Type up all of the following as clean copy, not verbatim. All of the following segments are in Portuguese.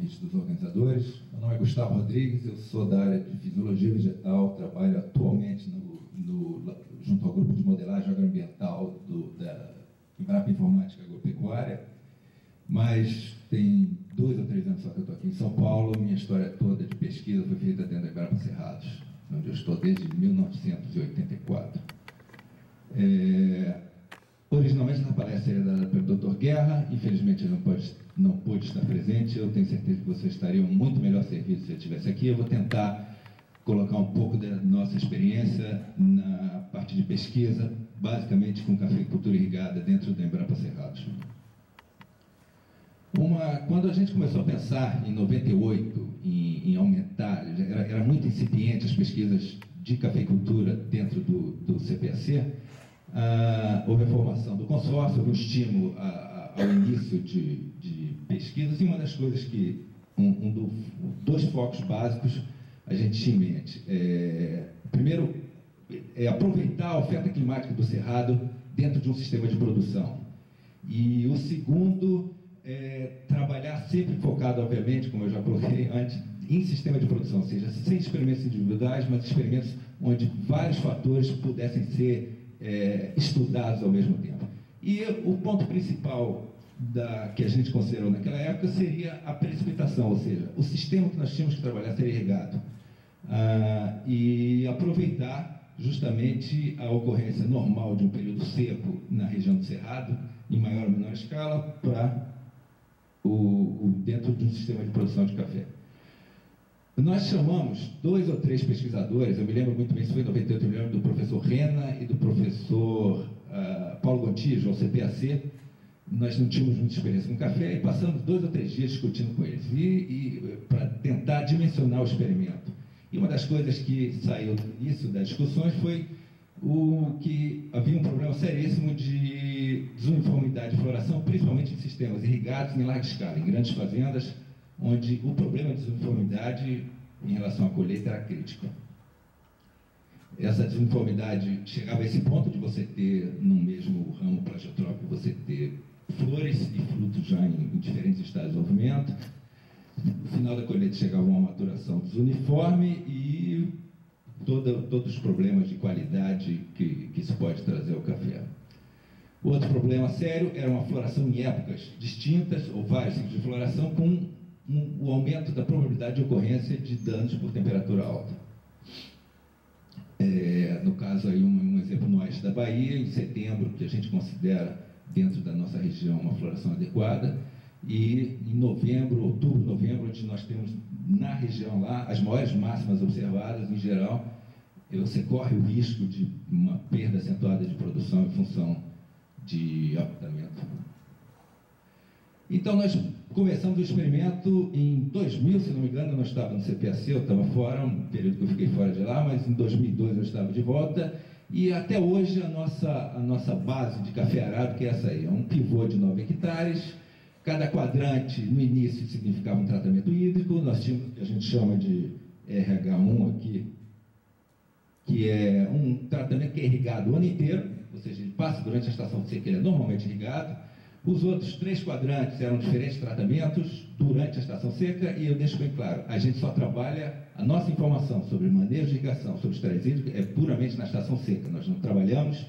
convite dos organizadores. Meu nome é Gustavo Rodrigues, eu sou da área de Fisiologia Vegetal, trabalho atualmente junto ao grupo de modelagem agroambiental da Embrapa Informática Agropecuária, mas tem 2 ou 3 anos só que eu estou aqui em São Paulo. Minha história toda de pesquisa foi feita dentro da Embrapa Cerrados, onde eu estou desde 1984. Originalmente essa palestra era dada pelo Dr. Guerra, infelizmente ele não pôde estar presente. Eu tenho certeza que vocês estariam muito melhor servidos se ele estivesse aqui. Eu vou tentar colocar um pouco da nossa experiência na parte de pesquisa, basicamente com cafeicultura irrigada dentro da Embrapa Cerrados. Quando a gente começou a pensar em 98 em aumentar, era muito incipiente as pesquisas de cafeicultura dentro do CPAC. Houve a formação do consórcio, houve um estímulo ao início de pesquisas, e uma das coisas que, dois focos básicos a gente tinha em mente. Primeiro, aproveitar a oferta climática do Cerrado dentro de um sistema de produção. E o segundo, trabalhar sempre focado, obviamente, como eu já coloquei antes, em sistema de produção, ou seja, sem experimentos individuais, mas experimentos onde vários fatores pudessem ser estudados ao mesmo tempo. E o ponto principal que a gente considerou naquela época seria a precipitação, ou seja, o sistema que nós tínhamos que trabalhar seria irrigado. E aproveitar justamente a ocorrência normal de um período seco na região do Cerrado, em maior ou menor escala, para dentro de um sistema de produção de café. Nós chamamos 2 ou 3 pesquisadores, eu me lembro muito bem, isso foi em 98, eu me lembro do professor Rena e do professor Paulo Gontijo, ao CPAC. Nós não tínhamos muita experiência com café e passamos 2 ou 3 dias discutindo com eles, para tentar dimensionar o experimento. E uma das coisas que saiu no início das discussões foi que havia um problema seríssimo de desuniformidade de floração, principalmente em sistemas irrigados em larga escala, em grandes fazendas, onde o problema de desuniformidade em relação à colheita era crítico. Essa desuniformidade chegava a esse ponto de você ter, no mesmo ramo plagiotrópico, você ter flores e frutos já em diferentes estados de desenvolvimento. No final da colheita chegava uma maturação desuniforme e todos os problemas de qualidade que isso pode trazer ao café. Outro problema sério era uma floração em épocas distintas, ou vários ciclos de floração, com o aumento da probabilidade de ocorrência de danos por temperatura alta. No caso, aí, um exemplo no oeste da Bahia, em setembro, que a gente considera dentro da nossa região uma floração adequada, e em outubro, novembro, onde nós temos na região lá as maiores máximas observadas, em geral, você corre o risco de uma perda acentuada de produção em função de abatamento. Então, nós começamos o experimento em 2000, se não me engano. Eu não estava no CPAC, eu estava fora, um período que eu fiquei fora de lá, mas em 2002 eu estava de volta, e até hoje a nossa base de café arábica é essa aí, é um pivô de 9 hectares, cada quadrante no início significava um tratamento hídrico. Nós tínhamos o que a gente chama de RH1 aqui, que é um tratamento que é irrigado o ano inteiro, ou seja, ele passa durante a estação seca, ele é normalmente irrigado. Os outros 3 quadrantes eram diferentes tratamentos durante a estação seca, e eu deixo bem claro, a gente só trabalha, a nossa informação sobre manejo de irrigação, sobre estresse hídrico, é puramente na estação seca. Nós não trabalhamos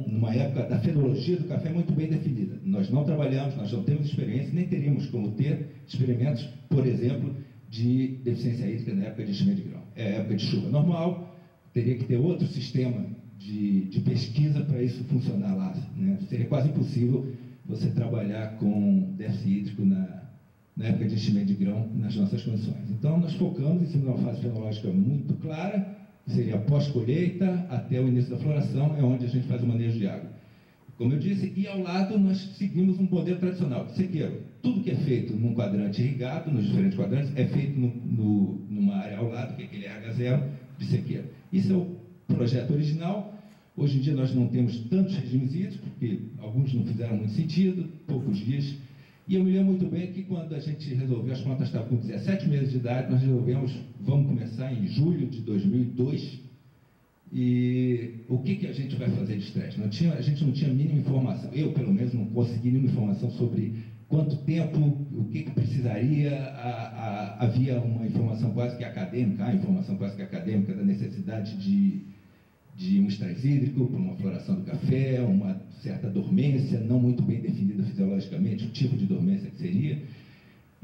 numa época da fenologia do café muito bem definida. Nós não trabalhamos, nós não temos experiência, nem teríamos como ter experimentos, por exemplo, de deficiência hídrica na época de enchimento de grão. Época de chuva normal, teria que ter outro sistema de pesquisa para isso funcionar lá, né? Seria quase impossível você trabalhar com déficit hídrico na época de enchimento de grão nas nossas condições. Então, nós focamos em cima de uma fase fenológica muito clara, que seria pós-colheita até o início da floração, é onde a gente faz o manejo de água. Como eu disse, e ao lado nós seguimos um modelo tradicional de sequeiro. Tudo que é feito num quadrante irrigado, nos diferentes quadrantes, é feito numa área ao lado, que é aquele RH0 de sequeiro. Isso é o projeto original. Hoje em dia nós não temos tantos regimes hídricos, porque alguns não fizeram muito sentido, poucos dias. E eu me lembro muito bem que quando a gente resolveu, as plantas estavam com 17 meses de idade, nós resolvemos, vamos começar em julho de 2002. E o que a gente vai fazer de estresse? A gente não tinha a mínima informação. Eu, pelo menos, não consegui nenhuma informação sobre quanto tempo, o que precisaria, havia uma informação quase que acadêmica, a informação quase que acadêmica da necessidade de um estresse hídrico para uma floração do café, uma certa dormência, não muito bem definida fisiologicamente, o tipo de dormência que seria.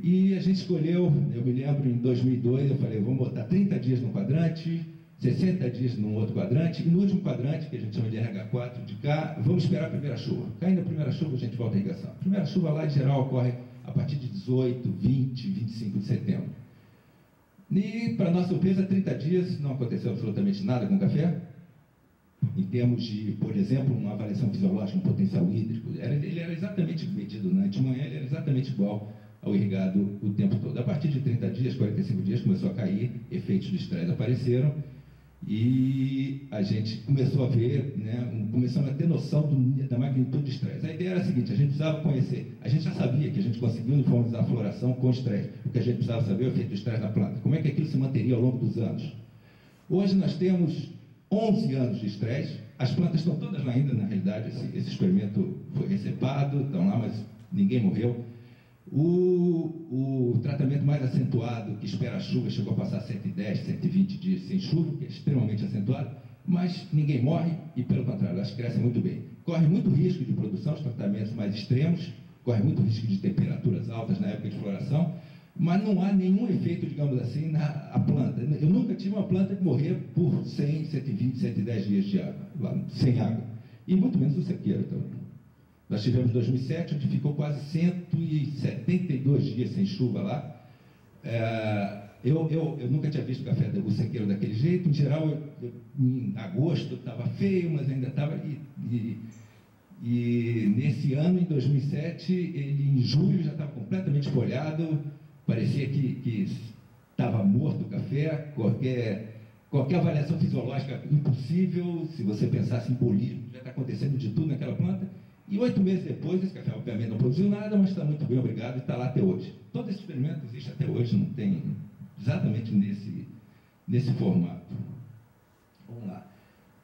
E a gente escolheu, eu me lembro, em 2002, eu falei, vamos botar 30 dias num quadrante, 60 dias num outro quadrante, e no último quadrante, que a gente chama de RH4 de cá, vamos esperar a primeira chuva. Caindo a primeira chuva, a gente volta à irrigação. A primeira chuva lá, em geral, ocorre a partir de 18, 20, 25 de setembro. E, para nossa surpresa, 30 dias não aconteceu absolutamente nada com o café. Em termos de, por exemplo, uma avaliação fisiológica, um potencial hídrico, ele era exatamente medido, né? De manhã ele era exatamente igual ao irrigado o tempo todo. A partir de 30 dias, 45 dias, começou a cair, efeitos de estresse apareceram, e a gente começou a ver, né, começamos a ter noção da magnitude de estresse. A ideia era a seguinte, a gente precisava conhecer, a gente já sabia que a gente conseguiu uniformizar a floração com estresse, porque a gente precisava saber o efeito de estresse na planta, como é que aquilo se manteria ao longo dos anos. Hoje nós temos 11 anos de estresse, as plantas estão todas lá ainda, na realidade, esse experimento foi recepado, estão lá, mas ninguém morreu. O tratamento mais acentuado, que espera a chuva, chegou a passar 110, 120 dias sem chuva, que é extremamente acentuado, mas ninguém morre e, pelo contrário, elas crescem muito bem. Corre muito risco de produção, os tratamentos mais extremos, corre muito risco de temperaturas altas na época de floração, mas não há nenhum efeito, digamos assim, na planta. Eu nunca tive uma planta que morrer por 100, 120, 110 dias de água, lá, sem água, e muito menos o sequeiro também. Nós tivemos 2007, onde ficou quase 172 dias sem chuva lá. Eu nunca tinha visto café do sequeiro daquele jeito. Em geral, em agosto estava feio, mas ainda estava... E nesse ano, em 2007, ele em julho já estava completamente folhado, parecia que estava morto o café, qualquer avaliação fisiológica impossível, se você pensasse em bolismo, já está acontecendo de tudo naquela planta. E 8 meses depois, esse café obviamente não produziu nada, mas está muito bem, obrigado, e está lá até hoje. Todo esse experimento existe até hoje, não tem exatamente nesse formato. Vamos lá.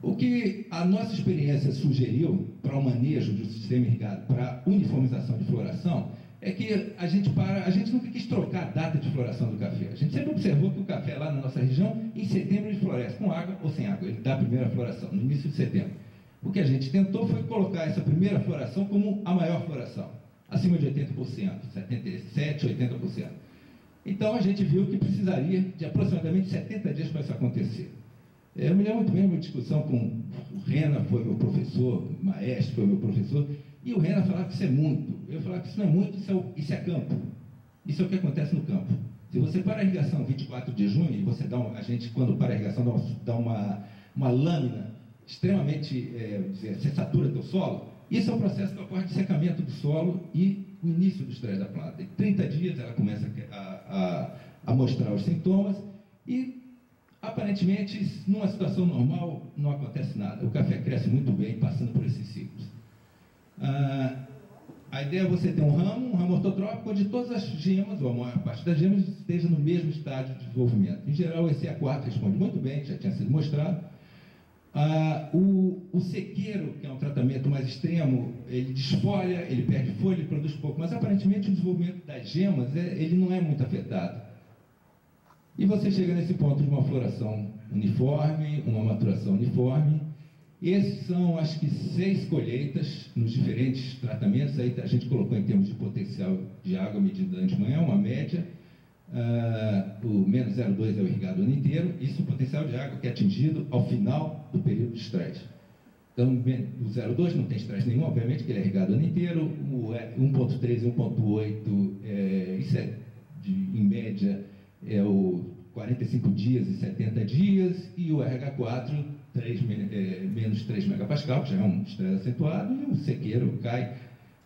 O que a nossa experiência sugeriu para o manejo do sistema irrigado, para a uniformização de floração, é que a gente nunca quis trocar a data de floração do café. A gente sempre observou que o café lá na nossa região, em setembro ele floresce, com água ou sem água, ele dá a primeira floração, no início de setembro. O que a gente tentou foi colocar essa primeira floração como a maior floração, acima de 80%, 77%, 80%. Então a gente viu que precisaria de aproximadamente 70 dias para isso acontecer. Eu me lembro muito bem de uma discussão com o Rena, foi meu professor, o Maestro foi meu professor, e o Rena falava que isso é muito. Eu falava que isso não é muito, isso é campo. Isso é o que acontece no campo. Se você para a irrigação 24 de junho, e você a gente, quando para a irrigação, dá uma lâmina extremamente, você satura teu solo, isso é um processo que ocorre de secamento do solo e o início do estresse da planta. Em 30 dias ela começa a mostrar os sintomas e, aparentemente, numa situação normal, não acontece nada. O café cresce muito bem passando por esses ciclos. A ideia é você ter um ramo ortotrópico, onde todas as gemas, ou a maior parte das gemas, esteja no mesmo estágio de desenvolvimento. Em geral, esse A4 responde muito bem, já tinha sido mostrado. O sequeiro, que é um tratamento mais extremo, ele desfolha, ele perde folha, ele produz pouco, mas aparentemente o desenvolvimento das gemas, ele não é muito afetado. E você chega nesse ponto de uma floração uniforme, uma maturação uniforme. Esses são, acho que, 6 colheitas nos diferentes tratamentos. Aí a gente colocou em termos de potencial de água medida durante a manhã, uma média. O menos 0,2 é o irrigado o ano inteiro. Isso é o potencial de água que é atingido ao final do período de estresse. Então, o 0,2 não tem estresse nenhum, obviamente, que ele é irrigado o ano inteiro. O 1,3 e 1,8, isso é, em média, é o 45 dias e 70 dias. E o RH4, menos 3 megapascal, que já é um estresse acentuado, e o sequeiro cai.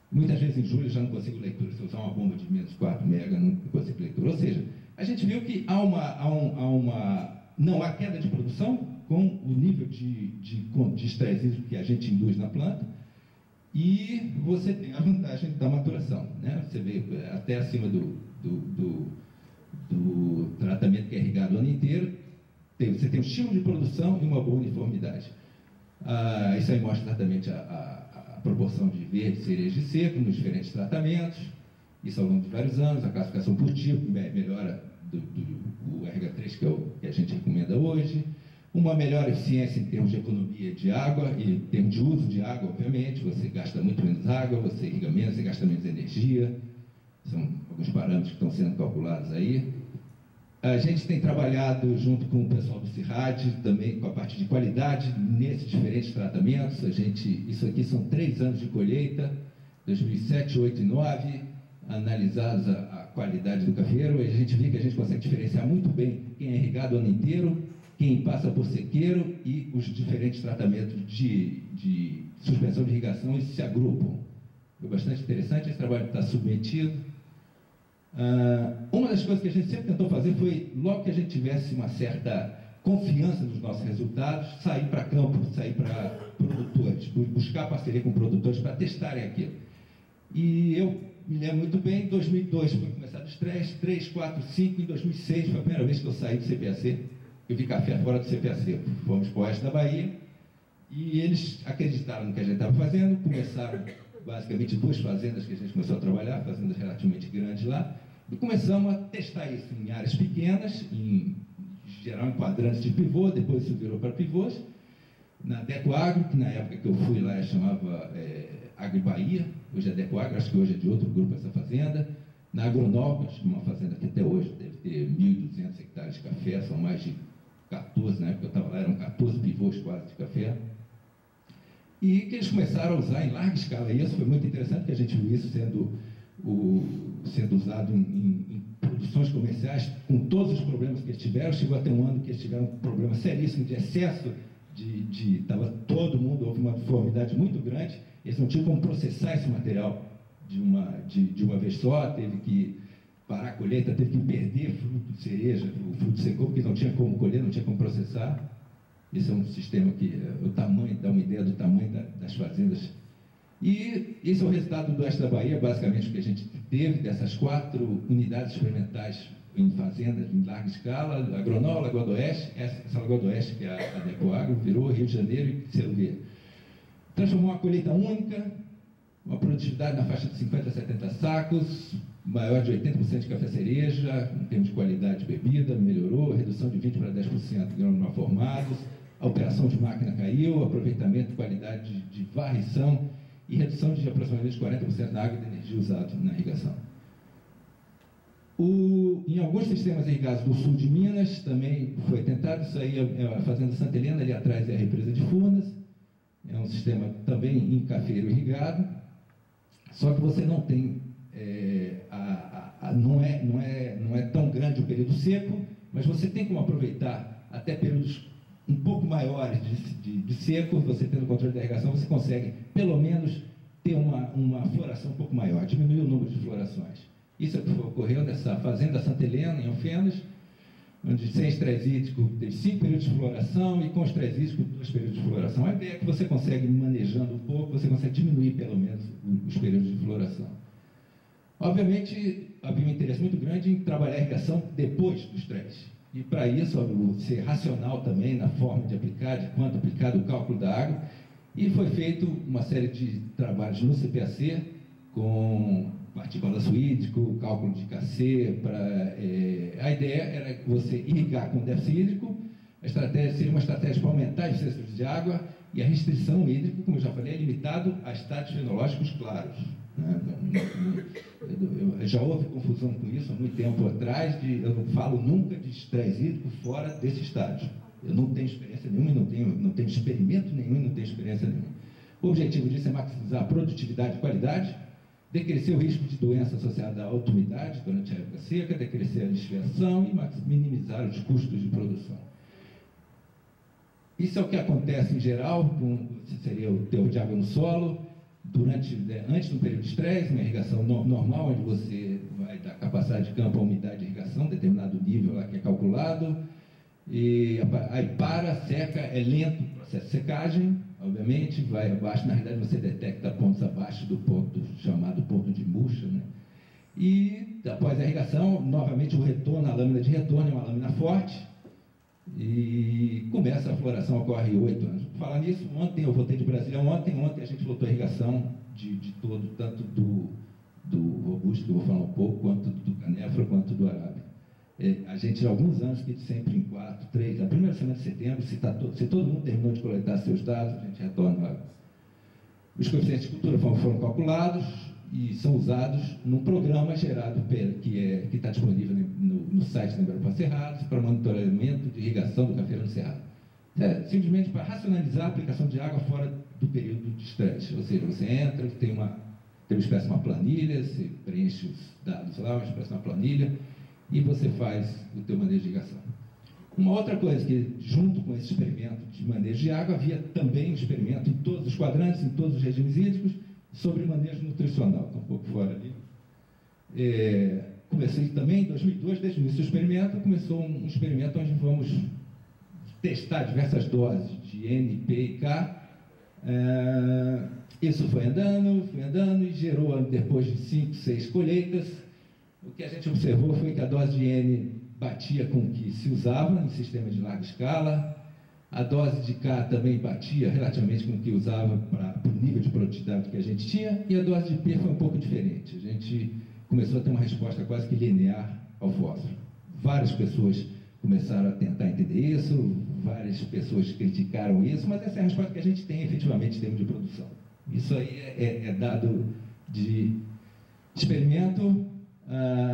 Muitas vezes em julho eu já não consigo leitura. Se eu usar uma bomba de menos 4 mega, não consigo leitura. Ou seja, a gente viu que não há queda de produção com o nível de estresse que a gente induz na planta, e você tem a vantagem da maturação, né? Você vê até acima do tratamento que é irrigado o ano inteiro, você tem um estímulo de produção e uma boa uniformidade. Isso aí mostra exatamente a proporção de verde, cereja e seco nos diferentes tratamentos. isso ao longo de vários anos, a classificação por tipo, melhora do RH3, que é o que a gente recomenda hoje, uma melhor eficiência em termos de economia de água e em termos de uso de água, obviamente, você gasta muito menos água, você irriga menos, você gasta menos energia, são alguns parâmetros que estão sendo calculados aí. A gente tem trabalhado junto com o pessoal do CIRAD, também com a parte de qualidade, nesses diferentes tratamentos. Isso aqui são 3 anos de colheita, 2007, 2008 e 2009, analisados a qualidade do cafeiro, e a gente vê que a gente consegue diferenciar muito bem quem é irrigado o ano inteiro, quem passa por sequeiro e os diferentes tratamentos de suspensão de irrigação, eles se agrupam. Foi bastante interessante, esse trabalho está submetido. Uma das coisas que a gente sempre tentou fazer foi, logo que a gente tivesse uma certa confiança nos nossos resultados, sair para campo, sair para produtores, buscar parceria com produtores para testarem aquilo. E eu me lembro muito bem, em 2002 foi começado o estresse, 3, 4, 5, em 2006 foi a primeira vez que eu saí do CPAC, eu vi café fora do CPAC, fomos para o oeste da Bahia, e eles acreditaram no que a gente estava fazendo, começaram basicamente 2 fazendas que a gente começou a trabalhar, fazendas relativamente grandes lá, e começamos a testar isso em áreas pequenas, em geral em quadrantes de pivô, depois isso virou para pivôs, na Deco Agro, que na época que eu fui lá chamava Agri Bahia, hoje é Deco Agro, acho que hoje é de outro grupo essa fazenda, na Agronópolis, uma fazenda que até hoje deve ter 1.200 hectares de café, são mais de 14, na época que eu estava lá, eram 14 pivôs quase de café, e que eles começaram a usar em larga escala. E isso foi muito interessante, que a gente viu isso sendo usado em produções comerciais, com todos os problemas que eles tiveram. Chegou até um ano que eles tiveram um problema seríssimo de excesso, estava todo mundo, houve uma deformidade muito grande, eles não tinham como processar esse material de uma vez só, teve que parar a colheita, teve que perder fruto de cereja, o fruto secou, porque não tinha como colher, não tinha como processar. Esse é um sistema que, o tamanho, dá uma ideia do tamanho das fazendas. E esse é o resultado do oeste da Bahia, basicamente o que a gente teve dessas 4 unidades experimentais em fazendas em larga escala, Agronol, Lagoa do Oeste, essa Lagoa do Oeste, que é a Deco Agro, virou Rio de Janeiro e Cerveira. Transformou uma colheita única, uma produtividade na faixa de 50 a 70 sacos, maior de 80% de café cereja, em termos de qualidade de bebida, melhorou, redução de 20% para 10% de grãos não formados, a operação de máquina caiu, aproveitamento de qualidade de varrição e redução de aproximadamente 40% da água e da energia usada na irrigação. Em alguns sistemas irrigados do sul de Minas também foi tentado, isso aí é a Fazenda Santa Helena, ali atrás é a represa de Furnas, é um sistema também em cafeiro irrigado, só que você não tem, não é tão grande o período seco, mas você tem como aproveitar até períodos um pouco maiores de seco, você tendo controle da irrigação, você consegue pelo menos ter uma floração um pouco maior, diminuir o número de florações. Isso é o que ocorreu nessa Fazenda Santa Helena, em Alfenas, onde sem estresse hídrico teve 5 períodos de floração e com estresse hídrico 2 períodos de floração. A ideia é que você consegue, manejando um pouco, você consegue diminuir pelo menos os períodos de floração. Obviamente, havia um interesse muito grande em trabalhar a irrigação depois do estresse. E para isso, ser racional também na forma de aplicar, de quanto aplicar, do cálculo da água. E foi feito uma série de trabalhos no CPAC, com parte de balanço hídrico, cálculo de KC. A ideia era você irrigar com déficit hídrico, a estratégia seria uma estratégia para aumentar a eficiência de água, e a restrição hídrica, como eu já falei, é limitado a estados fenológicos claros. Já houve confusão com isso há muito tempo atrás, eu não falo nunca de estresse hídrico fora desse estágio. Eu não tenho experiência nenhuma, não tenho experimento nenhum, não tenho experiência nenhuma. O objetivo disso é maximizar a produtividade e qualidade, decrescer o risco de doença associada à alta umidade durante a época seca, decrescer a lixiviação e minimizar os custos de produção. Isso é o que acontece em geral, seria o teor de água no solo, antes do período de estresse, uma irrigação normal, onde você vai dar capacidade de campo à umidade de irrigação, determinado nível lá que é calculado, e aí seca, é lento o processo de secagem, obviamente, vai abaixo, na realidade você detecta pontos abaixo do ponto chamado ponto de murcha, né? E após a irrigação, novamente o retorno, a lâmina de retorno é uma lâmina forte, e começa a floração, ocorre 8 anos. Por falar nisso, ontem eu voltei de Brasília, ontem a gente lotou a irrigação de todo, tanto do robusto, que eu vou falar um pouco, quanto do canéfora, quanto do arábica. A gente, há alguns anos, que sempre em 4, 3, na primeira semana de setembro, se todo mundo terminou de coletar seus dados, a gente retorna. Os coeficientes de cultura foram calculados e são usados num programa gerado que está disponível no site da Embrapa Cerrado para monitoramento de irrigação do Cafeirão Cerrado. Simplesmente para racionalizar a aplicação de água fora do período de estresse. Ou seja, você entra, tem uma espécie de uma planilha, você preenche os dados lá, uma espécie de uma planilha, e você faz o teu manejo de irrigação. Uma outra coisa que, junto com esse experimento de manejo de água, havia também um experimento em todos os quadrantes, em todos os regimes hídricos, sobre manejo nutricional. Está um pouco fora ali. Comecei também em 2002, desde o início do experimento, começou um experimento onde vamos testar diversas doses de N, P e K. Isso foi andando e gerou, depois de 5, 6 colheitas, o que a gente observou foi que a dose de N batia com o que se usava em sistema de larga escala, a dose de K também batia relativamente com o que usava para o nível de produtividade que a gente tinha, e a dose de P foi um pouco diferente. A gente começou a ter uma resposta quase que linear ao fósforo. Várias pessoas começaram a tentar entender isso, várias pessoas criticaram isso, mas essa é a resposta que a gente tem efetivamente em termos de produção. Isso aí é dado de experimento.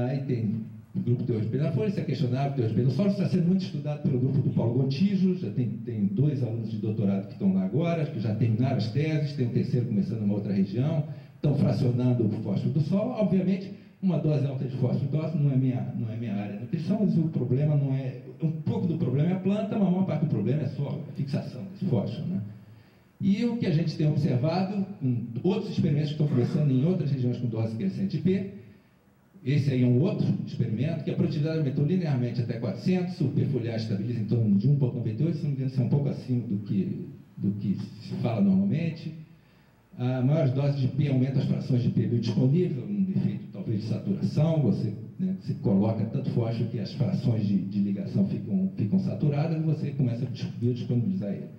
Aí tem o grupo Teor de Pedra, isso é questionável, Teor de Pedra Solo, está sendo muito estudado pelo grupo do Paulo Gontijo, já tem 2 alunos de doutorado que estão lá agora, que já terminaram as teses, tem um terceiro começando em uma outra região, estão fracionando o fósforo do solo. Obviamente, uma dose alta de fósforo não é minha área de nutrição, mas o problema não é... Um pouco do problema é a planta, mas a maior parte do problema é só a fixação desse fósforo, né? E o que a gente tem observado, com outros experimentos que estão começando em outras regiões com dose crescente de P, esse aí é um outro experimento, que a produtividade aumentou linearmente até 400, o perfoliagem estabiliza em torno de 1,98, se não me engano, isso é um pouco acima do que se fala normalmente. A maiores doses de P aumentam as frações de P biodisponíveis, um efeito talvez de saturação, você coloca tanto fósforo que as frações de ligação ficam saturadas e você começa a biodisponibilizar ele.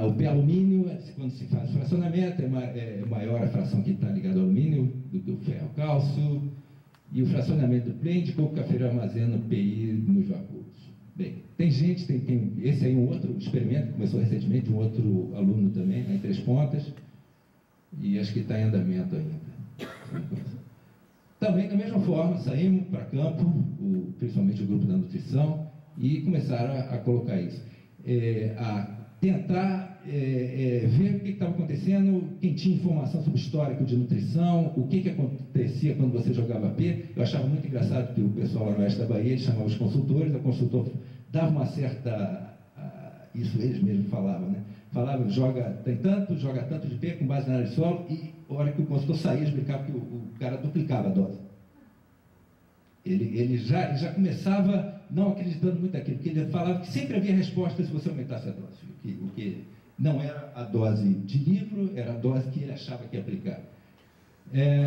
O P-alumínio, quando se faz fracionamento, é maior a fração que está ligada ao alumínio do que o ferro-cálcio, e o fracionamento do P indicou que o cafeiro armazena PI nos vapores. Bem, tem gente, esse aí é um outro experimento que começou recentemente, de um outro aluno também, em Três Pontas, e acho que está em andamento ainda. Também, da mesma forma, saímos para campo, principalmente o grupo da nutrição, e começaram a colocar isso. A tentar ver o que estava acontecendo, quem tinha informação sobre histórico de nutrição, o que acontecia quando você jogava P. Eu achava muito engraçado que o pessoal lá no oeste da Bahia, eles chamavam os consultores, o consultor dava uma certa... isso eles mesmos falavam, né? Falava, joga tanto de P com base na área de solo, e a hora que o consultor saía, explicava que o cara duplicava a dose. Ele já começava não acreditando muito naquilo, porque ele falava que sempre havia resposta se você aumentasse a dose. O que não era a dose de livro, era a dose que ele achava que ia aplicar.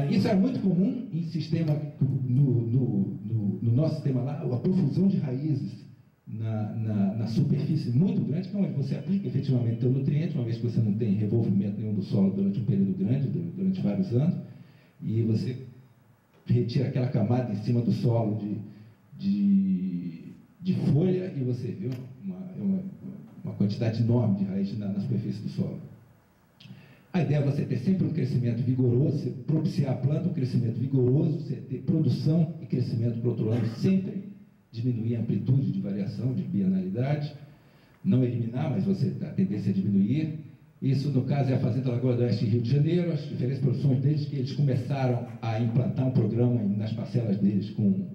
Isso era muito comum em sistema, no nosso sistema lá, a profusão de raízes na superfície muito grande, que é onde você aplica efetivamente o nutriente, uma vez que você não tem revolvimento nenhum do solo durante um período grande, durante vários anos, e você retira aquela camada em cima do solo de folha, e você vê uma quantidade enorme de raiz na superfície do solo. A ideia é você ter sempre um crescimento vigoroso, você propiciar à planta um crescimento vigoroso, você ter produção e crescimento para o outro lado, sempre diminuir a amplitude de variação, de bienalidade, não eliminar, mas a tendência é diminuir. Isso, no caso, é a Fazenda Lagoa do Oeste, Rio de Janeiro. As diferentes produções deles, que eles começaram a implantar um programa nas parcelas deles com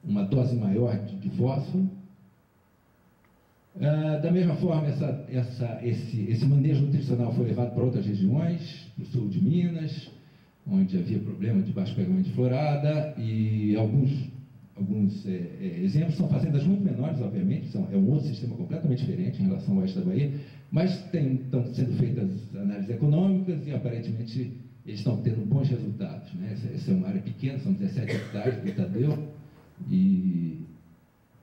uma dose maior de fósforo. Da mesma forma, esse manejo nutricional foi levado para outras regiões, para o sul de Minas, onde havia problema de baixo pegamento de florada, e alguns exemplos são fazendas muito menores, obviamente, é um outro sistema completamente diferente em relação ao oeste da Bahia, mas estão sendo feitas análises econômicas e, aparentemente, eles estão tendo bons resultados, né? Essa é uma área pequena, são 17 hectares do Tadeu, e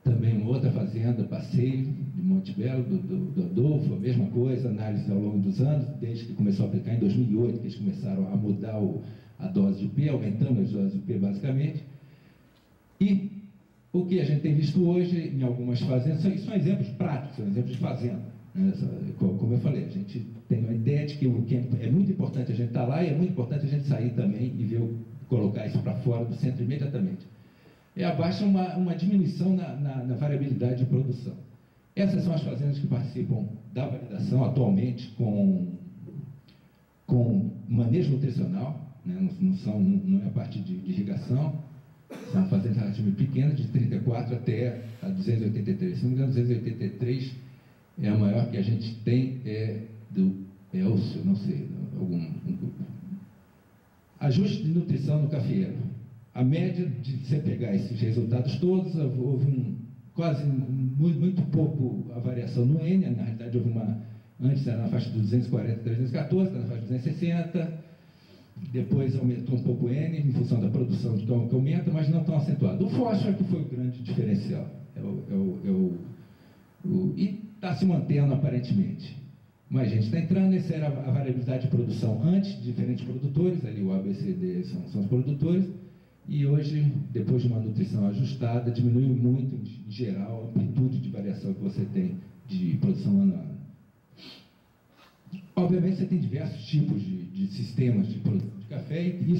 também um outra fazenda, Passeio, de Monte Belo, do Adolfo, a mesma coisa, análise ao longo dos anos, desde que começou a aplicar em 2008, que eles começaram a mudar a dose de P, aumentando as doses de P basicamente. E o que a gente tem visto hoje em algumas fazendas, são exemplos práticos, são exemplos de fazenda. Né? Como eu falei, a gente tem uma ideia de que é muito importante a gente estar lá e é muito importante a gente sair também e colocar isso para fora do centro imediatamente. Baixa uma diminuição na variabilidade de produção. Essas são as fazendas que participam da validação atualmente com manejo nutricional, né? Não é a parte de irrigação, são fazendas relativamente pequenas, de 34 até a 283. Se não me engano, 283 é a maior que a gente tem, do Elcio, não sei, ajuste de nutrição no cafeeiro. A média de você pegar esses resultados todos, houve muito pouco a variação no N, na realidade houve antes era na faixa de 240, 314, está na faixa de 260, depois aumentou um pouco o N, em função da produção de que aumenta, mas não tão acentuado. O fósforo que foi o grande diferencial, e está se mantendo aparentemente. Mas a gente está entrando, essa era a variabilidade de produção antes de diferentes produtores, ali o ABCD são os produtores, e hoje, depois de uma nutrição ajustada, diminuiu muito, em geral, a amplitude de variação que você tem de produção ano a ano. Obviamente, você tem diversos tipos de sistemas de produção de café, e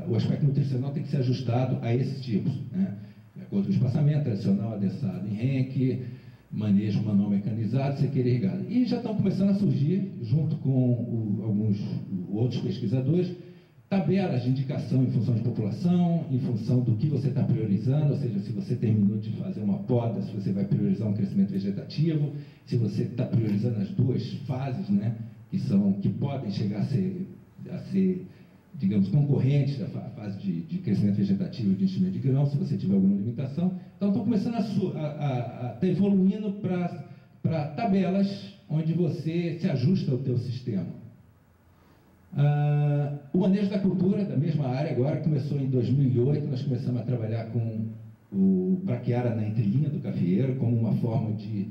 o aspecto nutricional tem que ser ajustado a esses tipos, né? De acordo com o espaçamento tradicional, adensado em renque, manejo manual mecanizado, sequeira irrigada. E já estão começando a surgir, junto com alguns outros pesquisadores, tabelas de indicação em função de população, em função do que você está priorizando, ou seja, se você terminou de fazer uma poda, se você vai priorizar um crescimento vegetativo, se você está priorizando as duas fases, né, que podem chegar a ser, digamos, concorrentes da fase de crescimento vegetativo e de enchimento de grão, se você tiver alguma limitação. Então, estão começando a estar evoluindo para tabelas onde você se ajusta ao teu sistema. O manejo da cultura, da mesma área, agora começou em 2008, nós começamos a trabalhar com o braquiária na entrelinha do cafeeiro, como uma forma de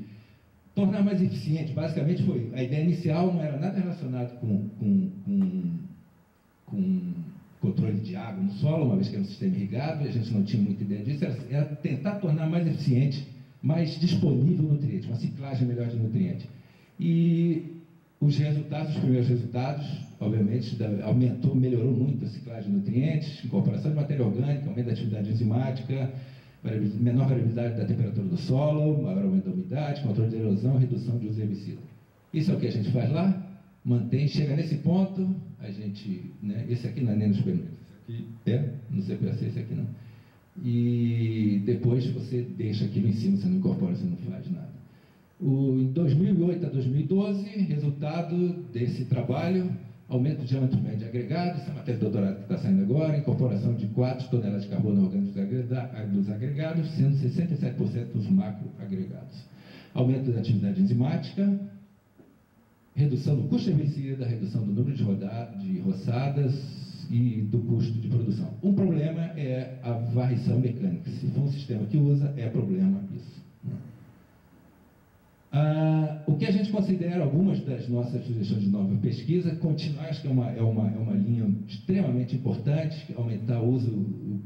tornar mais eficiente. Basicamente a ideia inicial não era nada relacionado com controle de água no solo, uma vez que era um sistema irrigado, e a gente não tinha muita ideia disso, era tentar tornar mais eficiente, mais disponível o nutriente, uma ciclagem melhor de nutriente. E os primeiros resultados, obviamente, melhorou muito a ciclagem de nutrientes, incorporação de matéria orgânica, aumento da atividade enzimática, menor variabilidade da temperatura do solo, maior aumento da umidade, controle de erosão, redução de uso de herbicida. Isso é o que a gente faz lá, mantém, chega nesse ponto, a gente, né, esse aqui não é nem no experimento, esse aqui no CPAC, esse aqui não. E depois você deixa aquilo em cima, você não incorpora, você não faz nada. Em 2008 a 2012, resultado desse trabalho, aumento do diâmetro médio agregado, essa matéria de doutorado que está saindo agora, incorporação de 4 toneladas de carbono orgânico dos agregados, sendo 67% dos macroagregados. Aumento da atividade enzimática, redução do custo herbicida, redução do número de roçadas e do custo de produção. Um problema é a varrição mecânica. Se for um sistema que usa, é problema isso. O que a gente considera, algumas das nossas sugestões de nova pesquisa, continuar, acho que é uma linha extremamente importante, aumentar o uso,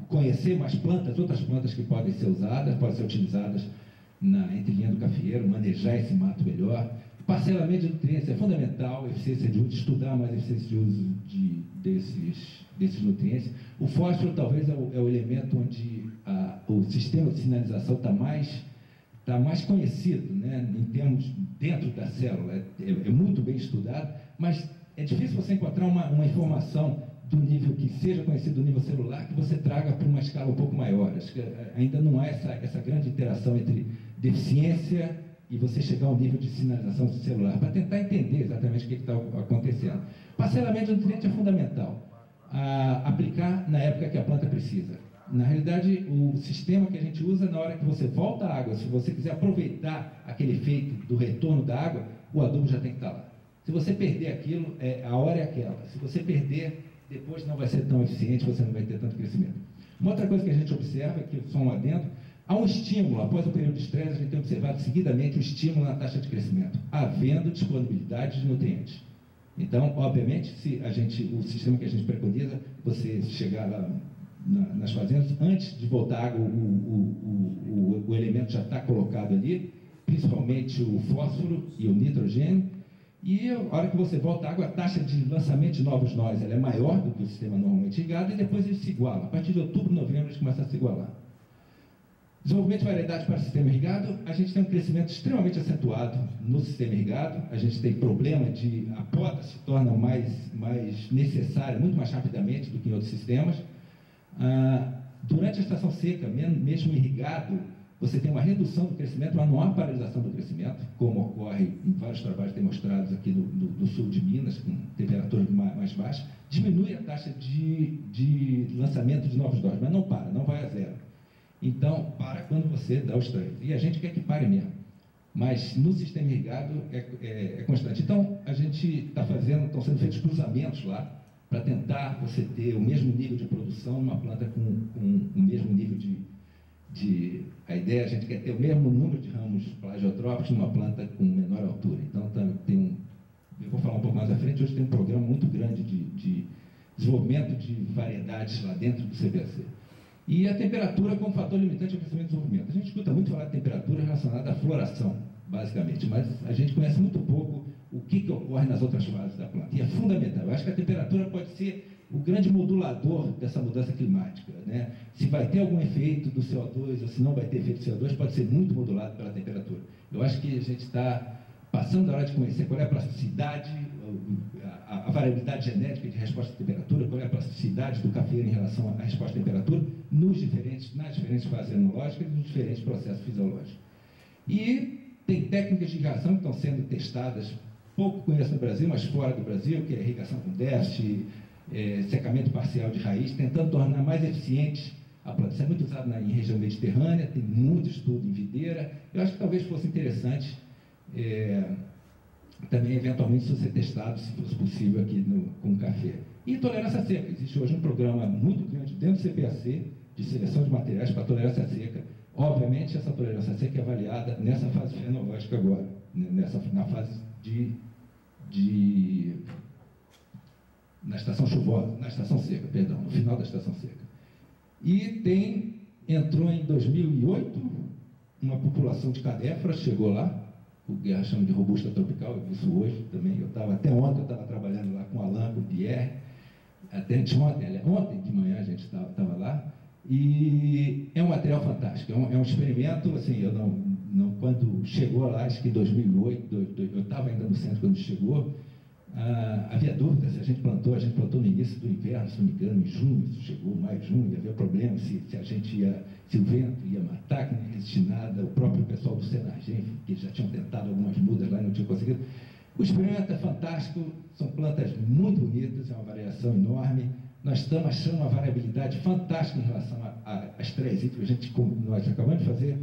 conhecer mais plantas, outras plantas que podem ser usadas, podem ser utilizadas na entrelinha do cafeeiro, manejar esse mato melhor. Parcelamento de nutrientes é fundamental, eficiência de uso, estudar mais a eficiência de uso desses nutrientes. O fósforo talvez é o elemento onde o sistema de sinalização está mais conhecido, né, em termos dentro da célula, é muito bem estudado, mas é difícil você encontrar uma informação do nível que seja conhecido do nível celular, que você traga para uma escala um pouco maior. Acho que ainda não há essa grande interação entre deficiência e você chegar ao nível de sinalização celular, para tentar entender exatamente o que está acontecendo. Parcelamento de nutrientes é fundamental, aplicar na época que a planta precisa. Na realidade, o sistema que a gente usa, na hora que você volta a água, se você quiser aproveitar aquele efeito do retorno da água, o adubo já tem que estar lá. Se você perder aquilo, a hora é aquela. Se você perder, depois não vai ser tão eficiente, você não vai ter tanto crescimento. Uma outra coisa que a gente observa, que só um adendo, Há um estímulo, após o período de estresse, a gente tem observado seguidamente o estímulo na taxa de crescimento, havendo disponibilidade de nutrientes. Então, obviamente, se o sistema que a gente preconiza, você chegar lá nas fazendas, antes de botar água, o elemento já está colocado ali, principalmente o fósforo e o nitrogênio, e a hora que você volta a água, a taxa de lançamento de novos nós ela é maior do que o sistema normalmente irrigado, e depois ele se iguala. A partir de outubro, novembro, eles começam a se igualar. Desenvolvimento de variedades para o sistema irrigado, a gente tem um crescimento extremamente acentuado no sistema irrigado, a gente tem problema de a poda se torna mais necessária, muito mais rapidamente do que em outros sistemas. Durante a estação seca, mesmo irrigado, você tem uma redução do crescimento, mas não há paralisação do crescimento, como ocorre em vários trabalhos demonstrados aqui no sul de Minas, com temperaturas mais baixas. Diminui a taxa de lançamento de novos doses, mas não para, não vai a zero. Então, para quando você dá os treinos. E a gente quer que pare mesmo. Mas no sistema irrigado é constante. Então, a gente está estão sendo feitos cruzamentos lá, para tentar você ter o mesmo nível de produção numa planta com o mesmo nível a ideia, a gente quer ter o mesmo número de ramos plagiotrópicos numa planta com menor altura. Então, eu vou falar um pouco mais à frente, hoje tem um programa muito grande de desenvolvimento de variedades lá dentro do CPC. E a temperatura como fator limitante ao crescimento e desenvolvimento. A gente escuta muito falar de temperatura relacionada à floração, basicamente, mas a gente conhece muito pouco o que ocorre nas outras fases da planta. E é fundamental. Eu acho que a temperatura pode ser o grande modulador dessa mudança climática, né? Se vai ter algum efeito do CO2 ou se não vai ter efeito do CO2, pode ser muito modulado pela temperatura. Eu acho que a gente está passando a hora de conhecer qual é a plasticidade, a variabilidade genética de resposta à temperatura, qual é a plasticidade do cafeiro em relação à resposta à temperatura nas diferentes fases enológicas e nos diferentes processos fisiológicos. E tem técnicas de irrigação que estão sendo testadas, pouco conheço no Brasil, mas fora do Brasil, que é irrigação com déficit, secamento parcial de raiz, tentando tornar mais eficiente a planta. Isso é muito usado em região mediterrânea, tem muito estudo em videira. Eu acho que talvez fosse interessante também, eventualmente, isso ser testado, se fosse possível, aqui com café. E tolerância seca. Existe hoje um programa muito grande dentro do CPAC, de seleção de materiais para tolerância seca. Obviamente, essa tolerância seca é avaliada nessa fase fenológica agora, na fase na estação chuvosa, na estação seca, perdão, no final da estação seca. E entrou em 2008 uma população de cadéfora, chegou lá, o Guerra chama de robusta tropical, eu vi isso hoje também, até ontem eu estava trabalhando lá com o Alan, com o Pierre, até ontem de manhã a gente estava lá, e é um material fantástico, é um experimento, assim, quando chegou lá, acho que em 2008, eu estava ainda no centro quando chegou, havia dúvida se a gente plantou no início do inverno, se não me engano, em junho, isso chegou, maio, junho, havia problema se o vento ia matar, que não ia existir nada, o próprio pessoal do Senagem, que já tinham tentado algumas mudas lá e não tinham conseguido. O experimento é fantástico, são plantas muito bonitas, é uma variação enorme, nós estamos achando uma variabilidade fantástica em relação às três itens que nós acabamos de fazer,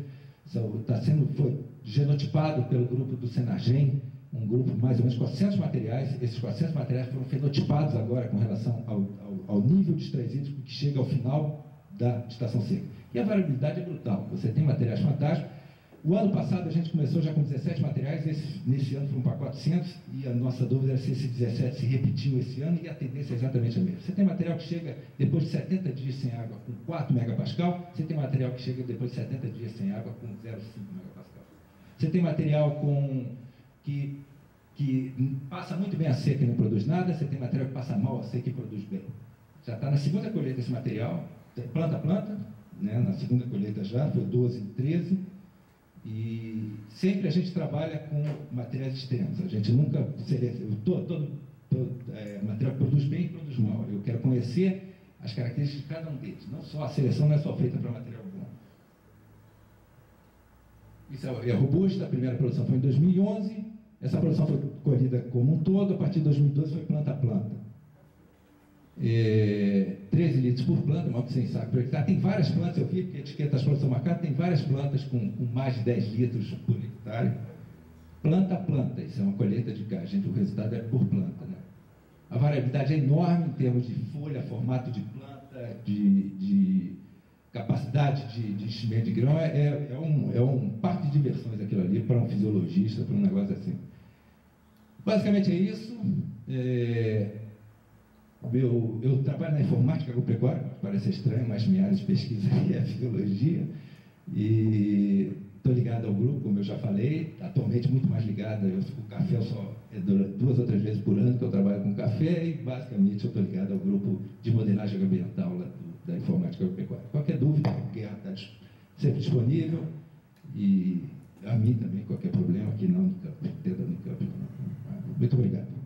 foi genotipado pelo grupo do Senagem, um grupo de mais ou menos 400 materiais. Esses 400 materiais foram fenotipados agora com relação ao nível de estresse hídrico que chega ao final da estação seca. E a variabilidade é brutal. Você tem materiais fantásticos. O ano passado a gente começou já com 17 materiais, nesse ano foram para 400, e a nossa dúvida era se esse 17 se repetiu esse ano, e a tendência é exatamente a mesma. Você tem material que chega depois de 70 dias sem água com 4 megapascal, você tem material que chega depois de 70 dias sem água com 0,5 megapascal. Você tem material que passa muito bem a seca e não produz nada, você tem material que passa mal a seca e produz bem. Já está na segunda colheita esse material, planta a planta, né, na segunda colheita já, foi 12 e 13, e sempre a gente trabalha com materiais extremos, a gente nunca seleciona, todo material que produz bem e produz mal. Eu quero conhecer as características de cada um deles, não só a seleção não é só feita para material bom. Isso é robusta, a primeira produção foi em 2011, essa produção foi colhida como um todo, a partir de 2012 foi planta a planta. 13 litros por planta, mal que 100 sacos por hectare. Tem várias plantas, eu vi que a etiqueta das plantas são marcadas, tem várias plantas com mais de 10 litros por hectare. Planta a planta, isso é uma colheita de gás, gente, o resultado é por planta, né? A variabilidade é enorme em termos de folha, formato de planta, capacidade de enchimento de grão é um parque de diversões aquilo ali para um fisiologista, para um negócio assim. Basicamente é isso. Eu trabalho na informática agropecuária, parece estranho, mas minha área de pesquisa é a fisiologia. E estou ligado ao grupo, como eu já falei, atualmente muito mais ligado. O café só é 2 ou 3 vezes por ano que eu trabalho com café e basicamente eu estou ligado ao grupo de modelagem ambiental lá da informática agropecuária. Qualquer dúvida, a Guerra está sempre disponível e a mim também, qualquer problema aqui na Unicamp, dentro da Unicamp. Muito obrigado.